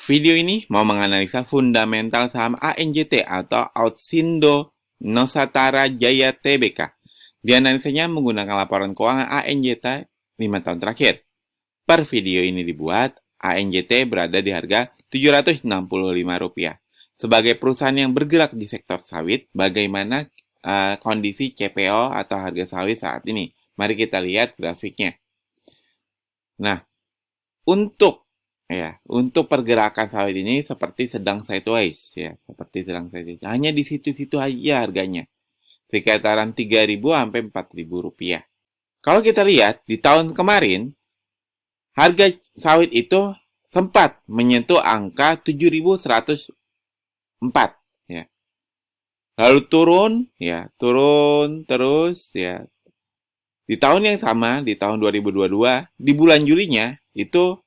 Video ini mau menganalisa fundamental saham ANJT atau Autsindo Nusantara Jaya Tbk. Dianalisanya menggunakan laporan keuangan ANJT 5 tahun terakhir. Per video ini dibuat, ANJT berada di harga Rp765. Sebagai perusahaan yang bergerak di sektor sawit, bagaimana kondisi CPO atau harga sawit saat ini? Mari kita lihat grafiknya. Nah, untuk pergerakan sawit ini seperti sedang sideways, hanya di situ-situ aja harganya, sekitaran 3.000 sampai 4.000 rupiah. Kalau kita lihat di tahun kemarin, harga sawit itu sempat menyentuh angka 7.104, ya. Lalu turun terus, ya. Di tahun yang sama, di tahun 2022, di bulan Julinya itu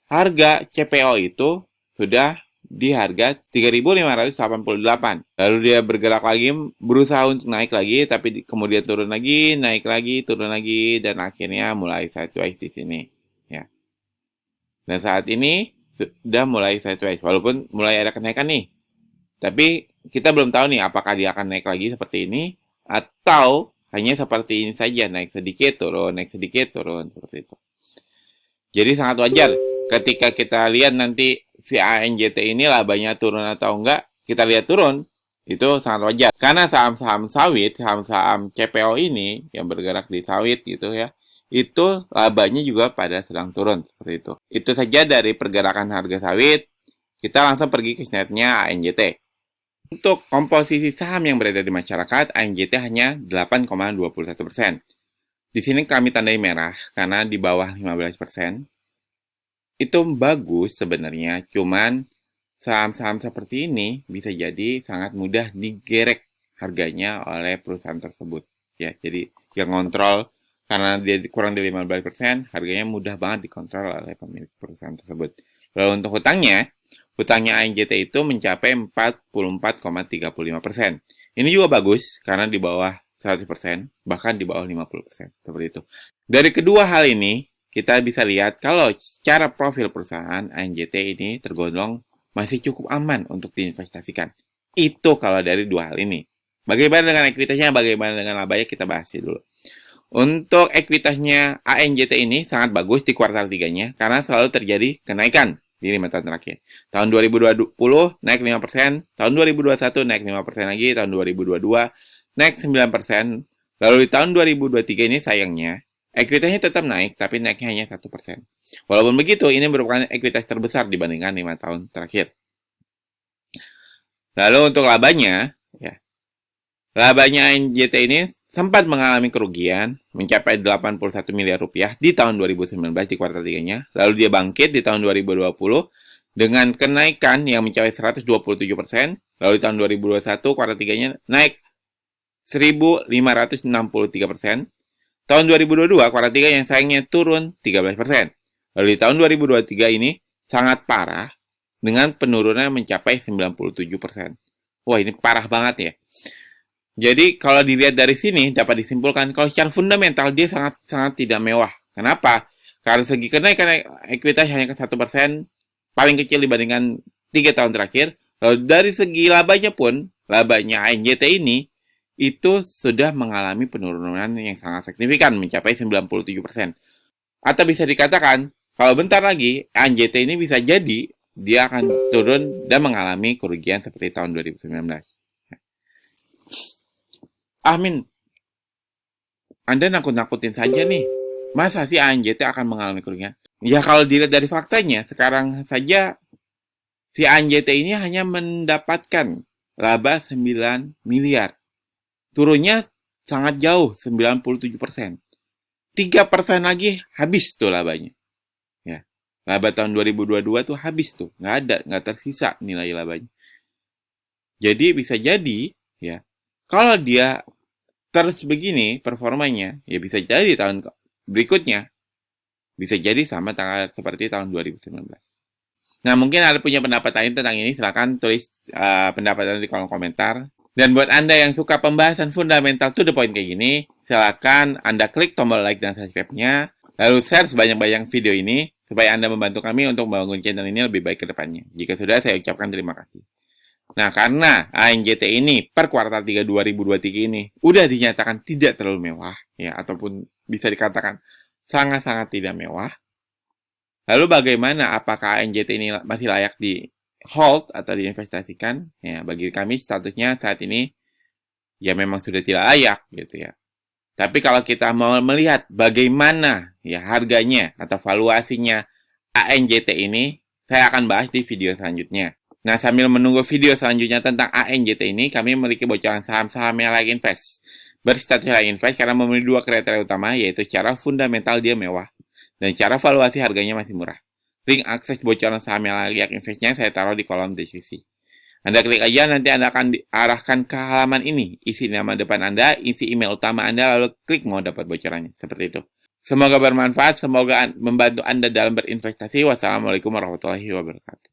harga CPO itu sudah di harga 3.588. Lalu dia bergerak lagi, berusaha untuk naik lagi, tapi kemudian turun lagi, naik lagi, turun lagi, dan akhirnya mulai sideways di sini. Ya. Dan saat ini sudah mulai sideways, walaupun mulai ada kenaikan nih. Tapi kita belum tahu nih apakah dia akan naik lagi seperti ini, atau hanya seperti ini saja, naik sedikit, turun, seperti itu. Jadi sangat wajar ketika kita lihat nanti si ANJT ini labanya turun atau enggak, kita lihat turun, itu sangat wajar. Karena saham-saham sawit, saham-saham CPO ini yang bergerak di sawit gitu ya, itu labanya juga pada sedang turun seperti itu. Itu saja dari pergerakan harga sawit. Kita langsung pergi ke snapnya ANJT. Untuk komposisi saham yang berada di masyarakat, ANJT hanya 8,21%. Di sini kami tandai merah karena di bawah 15%. Itu bagus sebenarnya, cuman saham-saham seperti ini bisa jadi sangat mudah digerek harganya oleh perusahaan tersebut. Ya, jadi yang kontrol karena dia kurang dari 15%, harganya mudah banget dikontrol oleh pemilik perusahaan tersebut. Lalu untuk hutangnya ANJT itu mencapai 44,35%. Ini juga bagus karena di bawah 100%, bahkan di bawah 50%, seperti itu. Dari kedua hal ini, kita bisa lihat kalau cara profil perusahaan ANJT ini tergolong masih cukup aman untuk diinvestasikan. Itu kalau dari dua hal ini. Bagaimana dengan ekuitasnya, bagaimana dengan labanya, kita bahas dulu. Untuk ekuitasnya ANJT ini sangat bagus di kuartal 3-nya karena selalu terjadi kenaikan di 5 tahun terakhir. Tahun 2020 naik 5%, tahun 2021 naik 5% lagi, tahun 2022 naik 9%, lalu di tahun 2023 ini sayangnya ekuitasnya tetap naik, tapi naiknya hanya 1%. Walaupun begitu, ini merupakan ekuitas terbesar dibandingkan 5 tahun terakhir. Lalu untuk labanya, labanya ANJT ini sempat mengalami kerugian mencapai 81 miliar rupiah di tahun 2019 di kuartal 3-nya. Lalu dia bangkit di tahun 2020 dengan kenaikan yang mencapai 127%. Lalu di tahun 2021 kuartal 3-nya naik 1.563%. Tahun 2022 kuartal 3 yang sayangnya turun 13%. Lalu di tahun 2023 ini sangat parah dengan penurunan mencapai 97%. Wah, ini parah banget ya. Jadi kalau dilihat dari sini dapat disimpulkan kalau secara fundamental dia sangat tidak mewah. Kenapa? Karena segi kenaikan ekuitas hanya ke 1%, paling kecil dibandingkan 3 tahun terakhir. Lalu dari segi labanya pun, labanya ANJT ini itu sudah mengalami penurunan yang sangat signifikan mencapai 97%. Atau bisa dikatakan kalau bentar lagi ANJT ini bisa jadi dia akan turun dan mengalami kerugian seperti tahun 2019. Amin, Anda nakut-nakutin saja nih. Masa sih ANJT akan mengalami kerugian? Ya kalau dilihat dari faktanya, sekarang saja si ANJT ini hanya mendapatkan laba 9 miliar. Turunnya sangat jauh, 97%. 3% lagi habis tuh labanya. Ya, laba tahun 2022 tuh habis tuh, nggak tersisa nilai labanya. Jadi bisa jadi, ya, kalau dia terus begini performanya, ya bisa jadi tahun berikutnya bisa jadi sama seperti tahun 2019. Nah, mungkin Anda punya pendapat lain tentang ini, silakan tulis pendapat Anda di kolom komentar. Dan buat Anda yang suka pembahasan fundamental to the point kayak gini, silakan Anda klik tombol like dan subscribe-nya, lalu share sebanyak-banyak video ini supaya Anda membantu kami untuk membangun channel ini lebih baik ke depannya. Jika sudah, saya ucapkan terima kasih. Nah, karena ANJT ini per kuartal 3 2023 ini udah dinyatakan tidak terlalu mewah, ya, ataupun bisa dikatakan sangat-sangat tidak mewah. Lalu bagaimana, apakah ANJT ini masih layak di hold atau diinvestasikan? Ya, bagi kami statusnya saat ini ya memang sudah tidak layak gitu ya. Tapi kalau kita mau melihat bagaimana ya harganya atau valuasinya ANJT ini, saya akan bahas di video selanjutnya. Nah, sambil menunggu video selanjutnya tentang ANJT ini, kami memiliki bocoran saham-saham yang layak invest. Berstatus layak invest karena memiliki dua kriteria utama, yaitu secara fundamental dia mewah dan cara valuasi harganya masih murah. Link akses bocoran saham yang layak investnya saya taruh di kolom deskripsi. Anda klik aja, nanti Anda akan diarahkan ke halaman ini. Isi nama depan Anda, isi email utama Anda, lalu klik mau dapat bocorannya. Seperti itu. Semoga bermanfaat, semoga membantu Anda dalam berinvestasi. Wassalamualaikum warahmatullahi wabarakatuh.